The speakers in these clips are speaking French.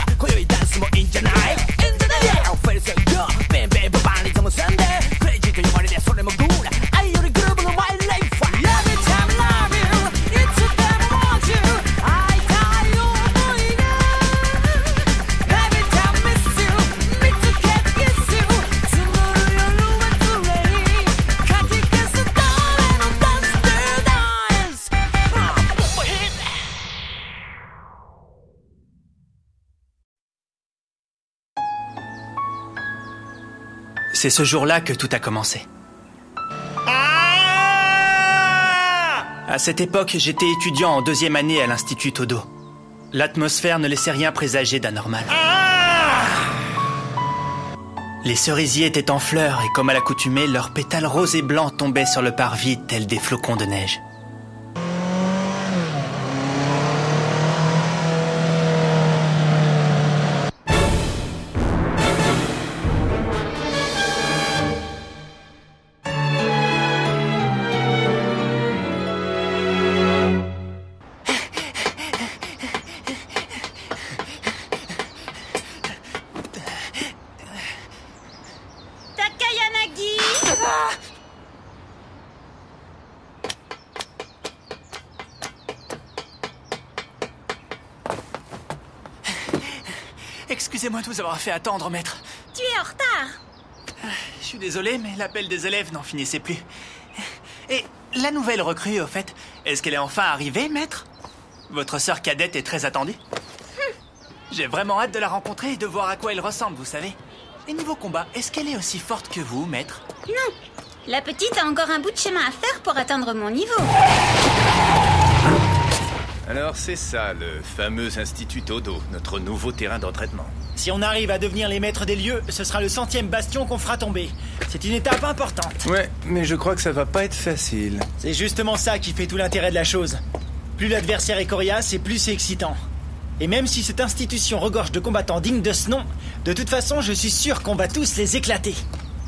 は今宵ダンスもいいんじゃない In the day I'll feel so good ベンベンババンリズムサンデークレイジーと呼ばれりゃそれもグーラ愛よりグルーブのマイライフは Love it time love you いつでも want you 会いたい想いが Love it time miss you 見つけて kiss you 積もる夜はつれにかき消す誰のダンスでダンスC'est ce jour-là que tout a commencé. À cette époque, j'étais étudiant en 2e année à l'Institut Todo. L'atmosphère ne laissait rien présager d'anormal. Les cerisiers étaient en fleurs et comme à l'accoutumée, leurs pétales roses et blancs tombaient sur le parvis tels des flocons de neige. Takayanagi! Excusez-moi de vous avoir fait attendre, maître. Tu es en retard. Je suis désolé, mais l'appel des élèves n'en finissait plus. Et la nouvelle recrue, au fait, est-ce qu'elle est enfin arrivée, maître? Votre sœur cadette est très attendue. J'ai vraiment hâte de la rencontrer et de voir à quoi elle ressemble, vous savez. Et niveau combat, est-ce qu'elle est aussi forte que vous, maître? Non. La petite a encore un bout de chemin à faire pour atteindre mon niveau. Alors c'est ça, le fameux Institut Todo, notre nouveau terrain d'entraînement. Si on arrive à devenir les maîtres des lieux, ce sera le 100e bastion qu'on fera tomber. C'est une étape importante. Ouais, mais je crois que ça va pas être facile. C'est justement ça qui fait tout l'intérêt de la chose. Plus l'adversaire est coriace et plus c'est excitant. Et même si cette institution regorge de combattants dignes de ce nom, de toute façon, je suis sûr qu'on va tous les éclater.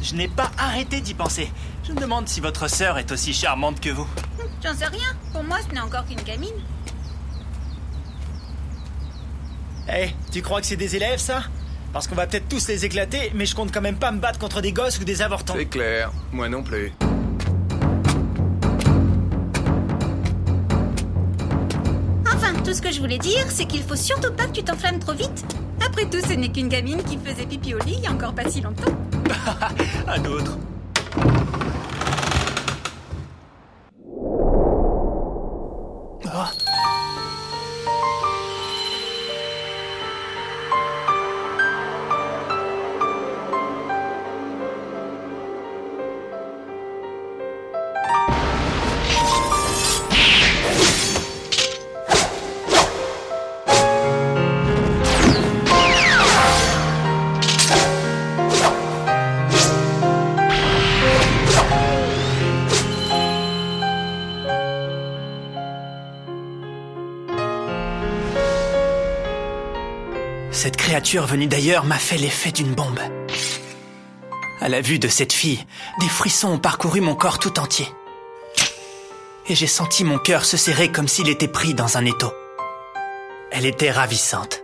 Je n'ai pas arrêté d'y penser. Je me demande si votre sœur est aussi charmante que vous. J'en sais rien. Pour moi, ce n'est encore qu'une gamine. Eh, tu crois que c'est des élèves, ça? Parce qu'on va peut-être tous les éclater, mais je compte quand même pas me battre contre des gosses ou des avortons. C'est clair, moi non plus. Enfin, tout ce que je voulais dire, c'est qu'il faut surtout pas que tu t'enflammes trop vite. Après tout, ce n'est qu'une gamine qui faisait pipi au lit il y a encore pas si longtemps. À d'autres. Oh. Cette créature venue d'ailleurs m'a fait l'effet d'une bombe. À la vue de cette fille, des frissons ont parcouru mon corps tout entier. Et j'ai senti mon cœur se serrer comme s'il était pris dans un étau. Elle était ravissante.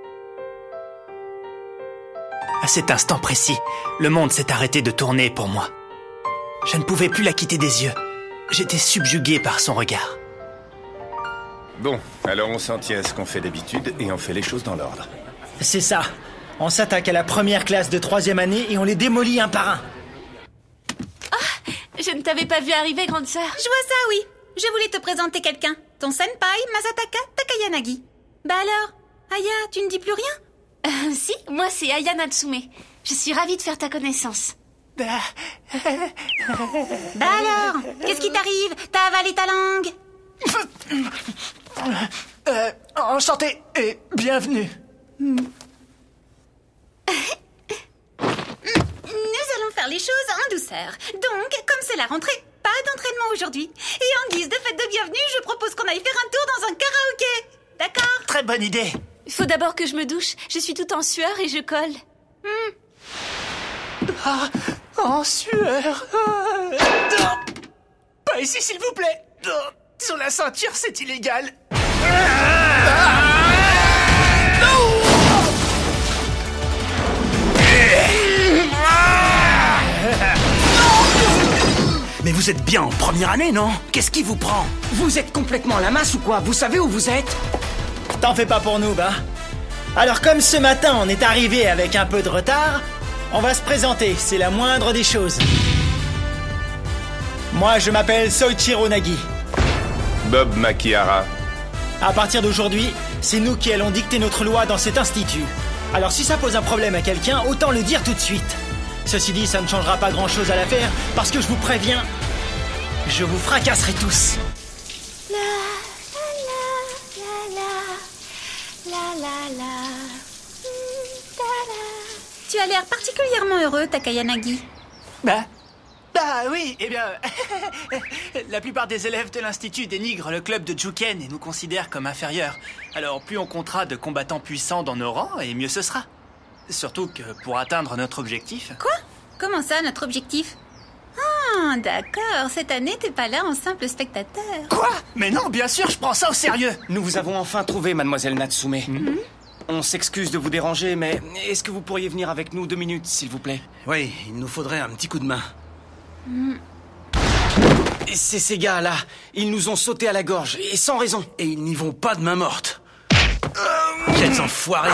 À cet instant précis, le monde s'est arrêté de tourner pour moi. Je ne pouvais plus la quitter des yeux. J'étais subjugué par son regard. Bon, alors on s'en tient à ce qu'on fait d'habitude et on fait les choses dans l'ordre. C'est ça. On s'attaque à la première classe de 3e année et on les démolit un par un. Ah, je ne t'avais pas vu arriver, grande sœur. Je vois ça, oui. Je voulais te présenter quelqu'un. Ton senpai, Masataka Takayanagi. Bah alors, Aya, tu ne dis plus rien? Si, moi c'est Aya Natsume. Je suis ravie de faire ta connaissance. Bah alors, qu'est-ce qui t'arrive? T'as avalé ta langue? Enchanté et bienvenue. Nous allons faire les choses en douceur. Donc, comme c'est la rentrée, pas d'entraînement aujourd'hui. Et en guise de fête de bienvenue, je propose qu'on aille faire un tour dans un karaoké. D'accord? Très bonne idée. Il faut d'abord que je me douche. Je suis toute en sueur et je colle. Ah, en sueur. Pas ici, s'il vous plaît. Sur la ceinture, c'est illégal. Mais vous êtes bien en première année, non? Qu'est-ce qui vous prend? Vous êtes complètement à la masse ou quoi? Vous savez où vous êtes? T'en fais pas pour nous, bah. Alors comme ce matin on est arrivé avec un peu de retard, on va se présenter, c'est la moindre des choses. Moi je m'appelle Soichiro Nagi. Bob Makihara. À partir d'aujourd'hui, c'est nous qui allons dicter notre loi dans cet institut. Alors si ça pose un problème à quelqu'un, autant le dire tout de suite. Ceci dit, ça ne changera pas grand-chose à l'affaire, parce que je vous préviens, je vous fracasserai tous. Tu as l'air particulièrement heureux, Takayanagi. Bah oui, eh bien... la plupart des élèves de l'Institut dénigrent le club de Juken et nous considèrent comme inférieurs. Alors plus on comptera de combattants puissants dans nos rangs, et mieux ce sera. Surtout que pour atteindre notre objectif... Quoi? Comment ça, notre objectif? Ah, d'accord. Cette année, t'es pas là en simple spectateur. Quoi? Mais non, bien sûr, je prends ça au sérieux. Nous vous avons enfin trouvé, mademoiselle Natsume. On s'excuse de vous déranger, mais est-ce que vous pourriez venir avec nous 2 minutes, s'il vous plaît? Oui, il nous faudrait un petit coup de main. C'est ces gars-là. Ils nous ont sauté à la gorge, et sans raison. Et ils n'y vont pas de main morte. Quels enfoirés!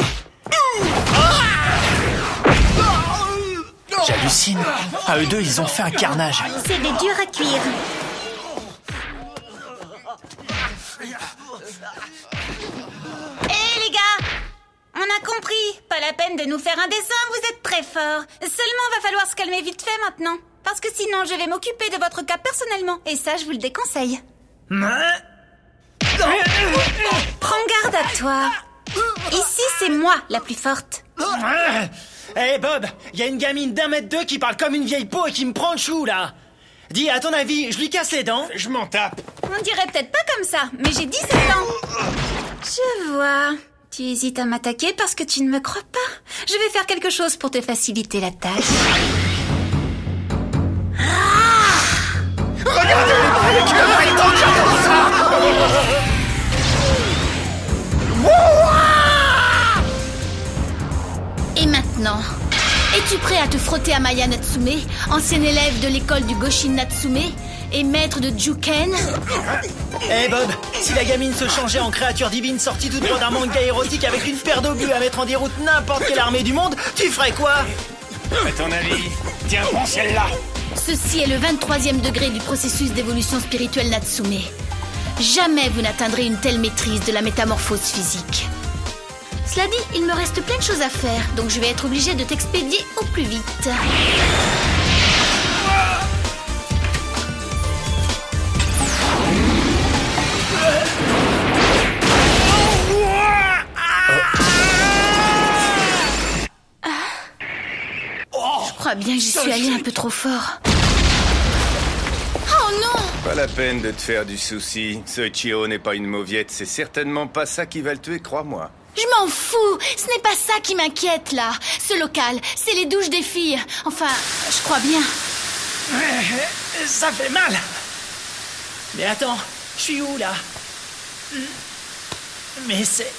J'hallucine. À eux deux, ils ont fait un carnage. C'est des durs à cuire. Hé les gars! On a compris. Pas la peine de nous faire un dessin, vous êtes très forts. Seulement, va falloir se calmer vite fait maintenant. Parce que sinon, je vais m'occuper de votre cas personnellement. Et ça, je vous le déconseille. Prends garde à toi. Ici, c'est moi la plus forte. Hé Bob, y a une gamine d'1m2 qui parle comme une vieille peau et qui me prend le chou là. Dis, à ton avis, je lui casse les dents? Je m'en tape. On dirait peut-être pas comme ça, mais j'ai 17 ans. Je vois. Tu hésites à m'attaquer parce que tu ne me crois pas. Je vais faire quelque chose pour te faciliter la tâche. Et maintenant, es-tu prêt à te frotter à Maya Natsume, ancienne élève de l'école du Goshin Natsume et maître de Juken? Hé Bob, si la gamine se changeait en créature divine sortie toute droit d'un manga érotique avec une paire d'obus à mettre en déroute n'importe quelle armée du monde, tu ferais quoi? À ton avis? Tiens, prends celle-là. Ceci est le 23e degré du processus d'évolution spirituelle Natsume. Jamais vous n'atteindrez une telle maîtrise de la métamorphose physique. Cela dit, il me reste plein de choses à faire, donc je vais être obligée de t'expédier au plus vite. Je crois bien que j'y suis allée un peu trop fort. Oh non! Pas la peine de te faire du souci. Soichiro n'est pas une mauviette, c'est certainement pas ça qui va le tuer, crois-moi. Je m'en fous! Ce n'est pas ça qui m'inquiète, là. Ce local, c'est les douches des filles. Enfin, je crois bien. Ça fait mal. Mais attends, je suis où là? Mais c'est...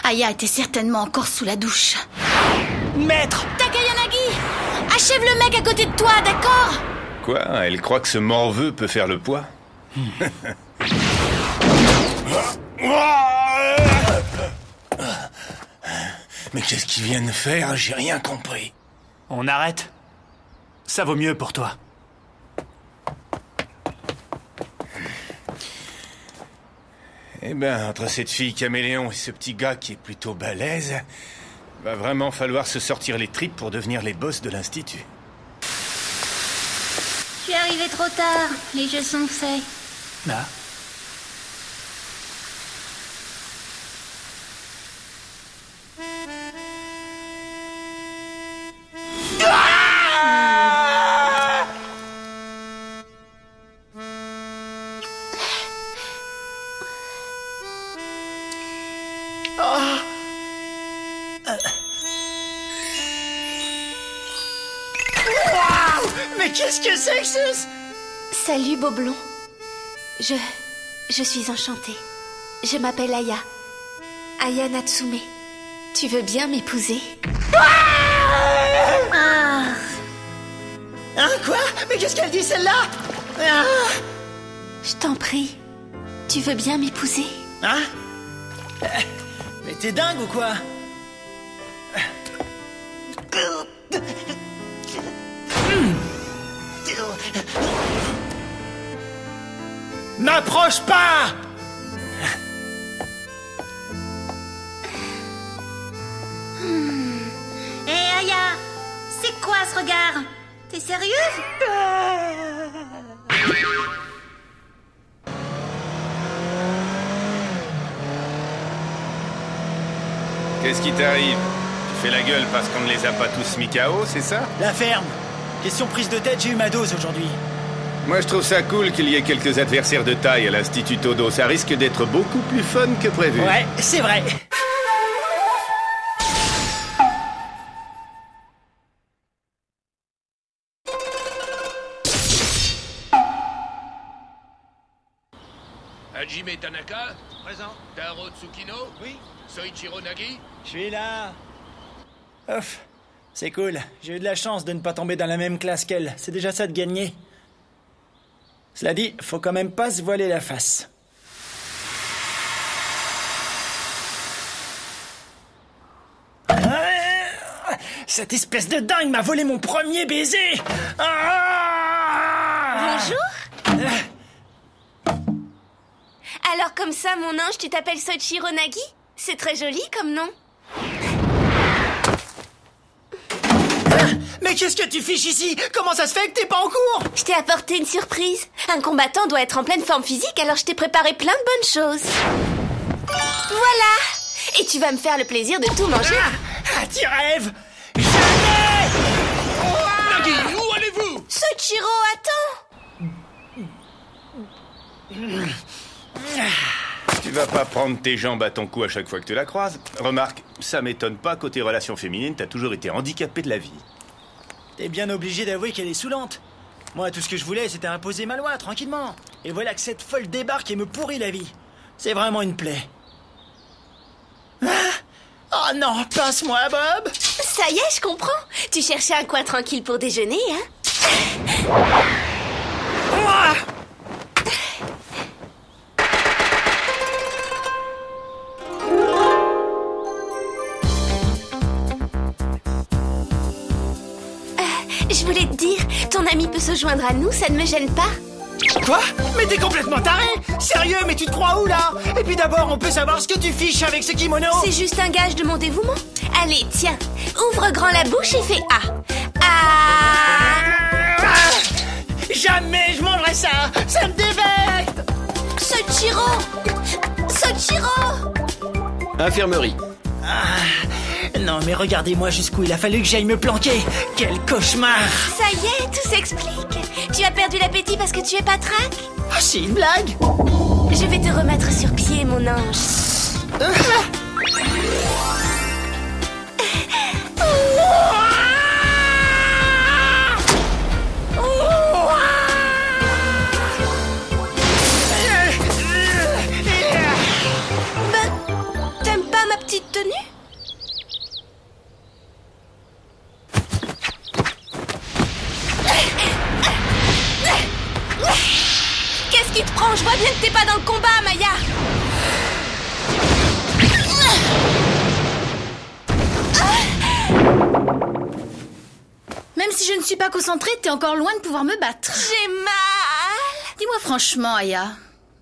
Aya était certainement encore sous la douche. Maître! Takayanagi! Achève le mec à côté de toi, d'accord? Quoi? Elle croit que ce morveux peut faire le poids? Mais qu'est-ce qu'ils viennent faire? J'ai rien compris. On arrête? Ça vaut mieux pour toi. Eh ben, entre cette fille caméléon et ce petit gars qui est plutôt balèze, va vraiment falloir se sortir les tripes pour devenir les boss de l'Institut. Je suis arrivée trop tard. Les jeux sont faits. Là. Mais qu'est-ce que c'est que ça? Salut, Boblon. Je suis enchantée. Je m'appelle Aya. Aya Natsume. Tu veux bien m'épouser? Hein, quoi? Mais qu'est-ce qu'elle dit, celle-là? Je t'en prie. Tu veux bien m'épouser? Hein? Mais t'es dingue ou quoi? M'approche pas! Hé, Aya, c'est quoi ce regard? T'es sérieuse? Qu'est-ce qui t'arrive? Tu fais la gueule parce qu'on ne les a pas tous mis KO, c'est ça? La ferme. Question prise de tête, j'ai eu ma dose aujourd'hui. Moi, je trouve ça cool qu'il y ait quelques adversaires de taille à l'Institut Todo. Ça risque d'être beaucoup plus fun que prévu. Ouais, c'est vrai. Hajime Tanaka? Présent. Taro Tsukino? Oui. Soichiro Nagi? Je suis là. Ouf, c'est cool. J'ai eu de la chance de ne pas tomber dans la même classe qu'elle. C'est déjà ça de gagner. Cela dit, faut quand même pas se voiler la face. Cette espèce de dingue m'a volé mon premier baiser. Bonjour. Alors comme ça, mon ange, tu t'appelles Soichiro Nagi? C'est très joli comme nom. Mais qu'est-ce que tu fiches ici? Comment ça se fait que t'es pas en cours? Je t'ai apporté une surprise. Un combattant doit être en pleine forme physique, alors je t'ai préparé plein de bonnes choses. Voilà. Et tu vas me faire le plaisir de tout manger. Tu rêves? Jamais! Nagi, où allez-vous? Soichiro, attends. Tu vas pas prendre tes jambes à ton cou à chaque fois que tu la croises. Remarque, ça m'étonne pas, côté relations féminines, t'as toujours été handicapé de la vie. T'es bien obligé d'avouer qu'elle est saoulante. Moi, tout ce que je voulais, c'était imposer ma loi, tranquillement. Et voilà que cette folle débarque et me pourrit la vie. C'est vraiment une plaie. Oh non, passe-moi, Bob! Ça y est, je comprends. Tu cherchais un coin tranquille pour déjeuner, hein? Je voulais te dire, ton ami peut se joindre à nous, ça ne me gêne pas. Quoi? Mais t'es complètement taré! Sérieux, mais tu te crois où, là? Et puis d'abord, on peut savoir ce que tu fiches avec ce kimono? C'est juste un gage de mon dévouement. Allez, tiens, ouvre grand la bouche et fais A. Jamais je mangerai ça! Ça me dévecte! Soichiro! Soichiro! Infirmerie. Non, mais regardez-moi jusqu'où il a fallu que j'aille me planquer! Quel cauchemar! Ça y est, tout s'explique. Tu as perdu l'appétit parce que tu es patraque? Ah, c'est une blague? Je vais te remettre sur pied, mon ange. T'aimes pas ma petite tenue? Qu'est-ce qui te prend? Je vois bien que t'es pas dans le combat, Maya. Même si je ne suis pas concentrée, t'es encore loin de pouvoir me battre. J'ai mal. Dis-moi franchement, Aya,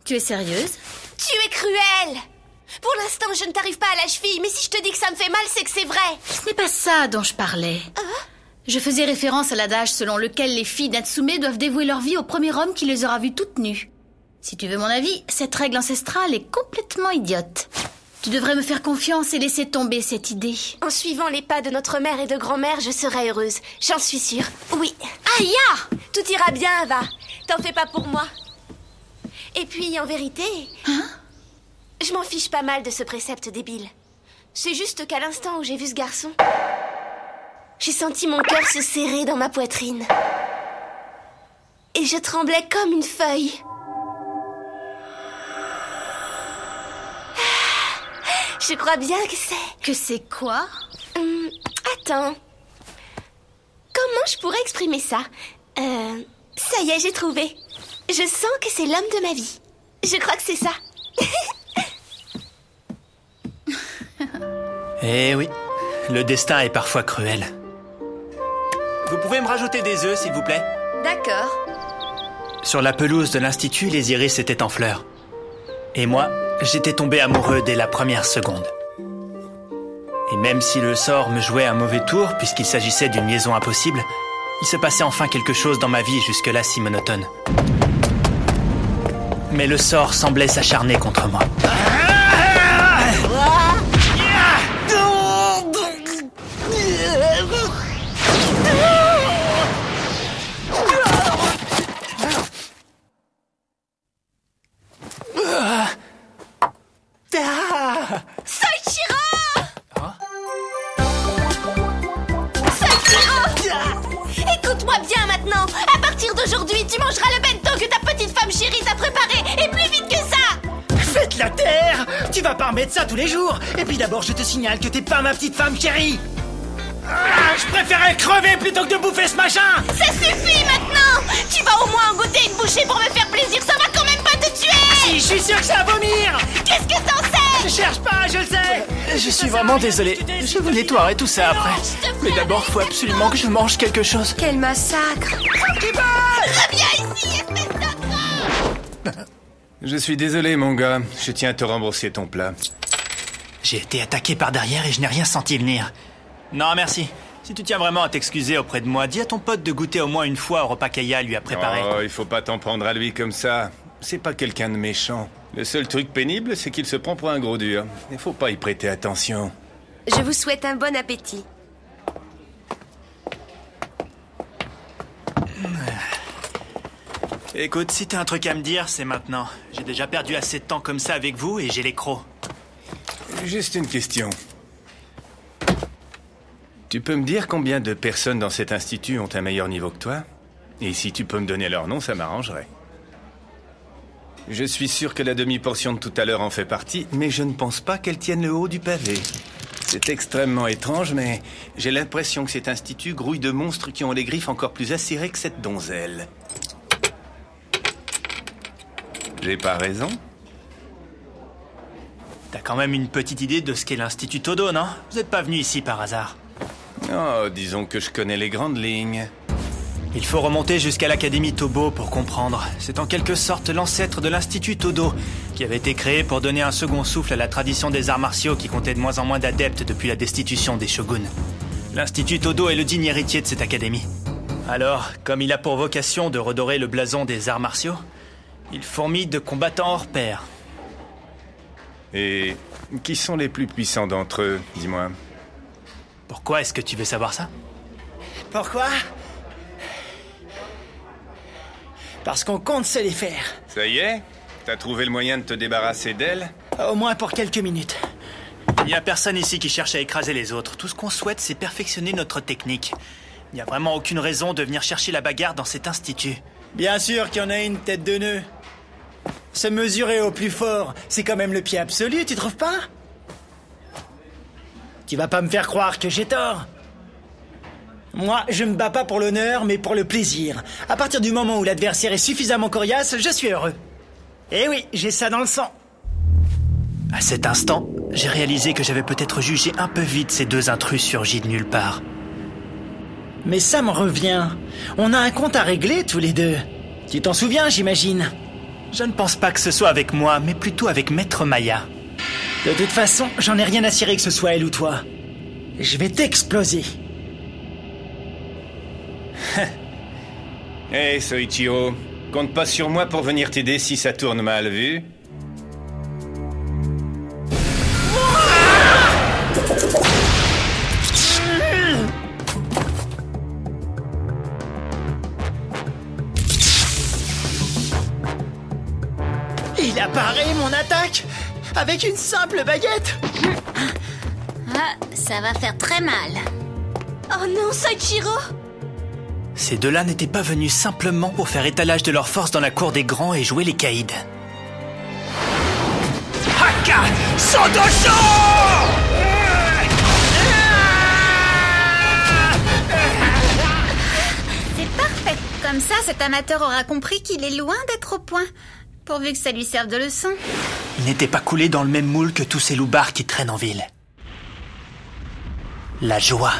tu es sérieuse? Tu es cruelle. Pour l'instant, je ne t'arrive pas à la cheville, mais si je te dis que ça me fait mal, c'est que c'est vrai. Ce n'est pas ça dont je parlais. Je faisais référence à l'adage selon lequel les filles Natsume doivent dévouer leur vie au premier homme qui les aura vues toutes nues. Si tu veux mon avis, cette règle ancestrale est complètement idiote. Tu devrais me faire confiance et laisser tomber cette idée. En suivant les pas de notre mère et de grand-mère, je serai heureuse. J'en suis sûre. Oui. Aya! Tout ira bien, Ava. T'en fais pas pour moi. Et puis, en vérité... Je m'en fiche pas mal de ce précepte débile. C'est juste qu'à l'instant où j'ai vu ce garçon... J'ai senti mon cœur se serrer dans ma poitrine. Et je tremblais comme une feuille. Je crois bien que c'est... Que c'est quoi? Attends. Comment je pourrais exprimer ça? Ça y est, j'ai trouvé. Je sens que c'est l'homme de ma vie. Je crois que c'est ça. Eh oui, le destin est parfois cruel. Vous pouvez me rajouter des œufs, s'il vous plaît? D'accord. Sur la pelouse de l'Institut, les iris étaient en fleurs. Et moi, j'étais tombé amoureux dès la première seconde. Et même si le sort me jouait un mauvais tour, puisqu'il s'agissait d'une liaison impossible, il se passait enfin quelque chose dans ma vie jusque-là si monotone. Mais le sort semblait s'acharner contre moi. Écoute-moi bien maintenant. À partir d'aujourd'hui, tu mangeras le bento que ta petite femme chérie t'a préparé, et plus vite que ça. Faites la terre! Tu vas pas remettre ça tous les jours. Et puis d'abord, je te signale que t'es pas ma petite femme chérie. Je préférais crever plutôt que de bouffer ce machin. Ça suffit maintenant. Tu vas au moins en goûter une bouchée pour me faire plaisir. Ça va quand même pas te tuer. Si, je suis sûr que ça va vomir. Qu'est-ce que t'en sais? Je cherche pas, je le sais. Je suis vraiment désolé. Je vous nettoierai tout ça après. Mais d'abord, faut absolument que je mange quelque chose. Quel massacre! Reviens ici, espèce d'enfant. Je suis désolé, mon gars. Je tiens à te rembourser ton plat. J'ai été attaqué par derrière et je n'ai rien senti venir. Non, merci. Si tu tiens vraiment à t'excuser auprès de moi, dis à ton pote de goûter au moins une fois au repas qu'Aya lui a préparé. Oh, il faut pas t'en prendre à lui comme ça. C'est pas quelqu'un de méchant. Le seul truc pénible, c'est qu'il se prend pour un gros dur. Il faut pas y prêter attention. Je vous souhaite un bon appétit. Écoute, si t'as un truc à me dire, c'est maintenant. J'ai déjà perdu assez de temps comme ça avec vous et j'ai les crocs. Juste une question. Tu peux me dire combien de personnes dans cet institut ont un meilleur niveau que toi? Et si tu peux me donner leur nom, ça m'arrangerait. Je suis sûr que la demi-portion de tout à l'heure en fait partie, mais je ne pense pas qu'elle tienne le haut du pavé. C'est extrêmement étrange, mais j'ai l'impression que cet institut grouille de monstres qui ont les griffes encore plus acérées que cette donzelle. J'ai pas raison? T'as quand même une petite idée de ce qu'est l'Institut Todo, non? Vous n'êtes pas venu ici par hasard. Oh, disons que je connais les grandes lignes. Il faut remonter jusqu'à l'Académie Tobo pour comprendre. C'est en quelque sorte l'ancêtre de l'Institut Todo, qui avait été créé pour donner un second souffle à la tradition des arts martiaux qui comptait de moins en moins d'adeptes depuis la destitution des shoguns. L'Institut Todo est le digne héritier de cette académie. Alors, comme il a pour vocation de redorer le blason des arts martiaux, il fourmille de combattants hors pair. Et qui sont les plus puissants d'entre eux, dis-moi? Pourquoi est-ce que tu veux savoir ça? Pourquoi? Parce qu'on compte se les faire. Ça y est? T'as trouvé le moyen de te débarrasser d'elle? Au moins pour quelques minutes. Il n'y a personne ici qui cherche à écraser les autres. Tout ce qu'on souhaite, c'est perfectionner notre technique. Il n'y a vraiment aucune raison de venir chercher la bagarre dans cet institut. Bien sûr qu'il y en a une tête de nœud. Se mesurer au plus fort, c'est quand même le pied absolu, tu trouves pas? Tu vas pas me faire croire que j'ai tort. Moi, je me bats pas pour l'honneur, mais pour le plaisir. À partir du moment où l'adversaire est suffisamment coriace, je suis heureux. Eh oui, j'ai ça dans le sang. À cet instant, j'ai réalisé que j'avais peut-être jugé un peu vite ces deux intrus surgis de nulle part. Mais ça me revient. On a un compte à régler tous les deux. Tu t'en souviens, j'imagine? Je ne pense pas que ce soit avec moi, mais plutôt avec Maître Maya. De toute façon, j'en ai rien à cirer que ce soit elle ou toi. Je vais t'exploser. Hey, Soichiro, compte pas sur moi pour venir t'aider si ça tourne mal, vu? Il a paré mon attaque avec une simple baguette. Ah, ça va faire très mal. Oh non, Soichiro! Ces deux-là n'étaient pas venus simplement pour faire étalage de leur force dans la cour des grands et jouer les caïds. Haka Sodosho! Comme ça, cet amateur aura compris qu'il est loin d'être au point. Pourvu que ça lui serve de leçon. Il n'était pas coulé dans le même moule que tous ces loupards qui traînent en ville. La joie.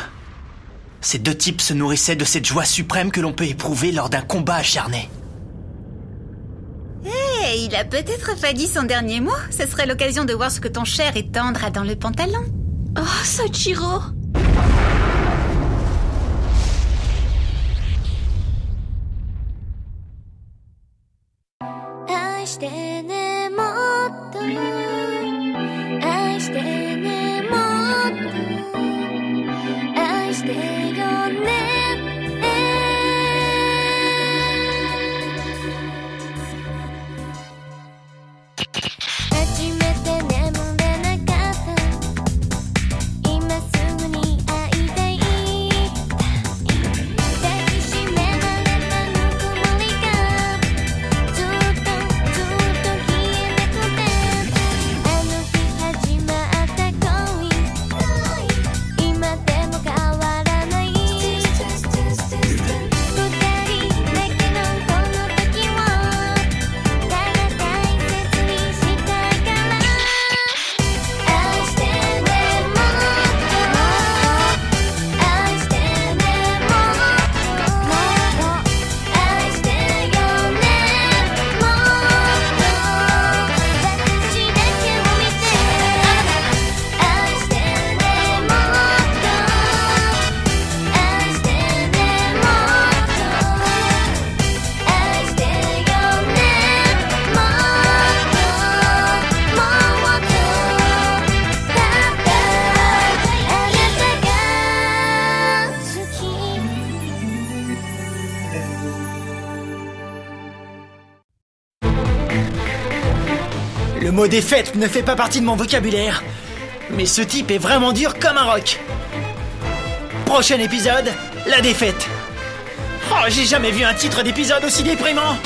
Ces deux types se nourrissaient de cette joie suprême que l'on peut éprouver lors d'un combat acharné. Hé, il a peut-être pas dit son dernier mot. Ce serait l'occasion de voir ce que ton cher et tendre a dans le pantalon. Oh, Soichiro. Le mot défaite ne fait pas partie de mon vocabulaire. Mais ce type est vraiment dur comme un roc. Prochain épisode, la défaite. Oh, j'ai jamais vu un titre d'épisode aussi déprimant.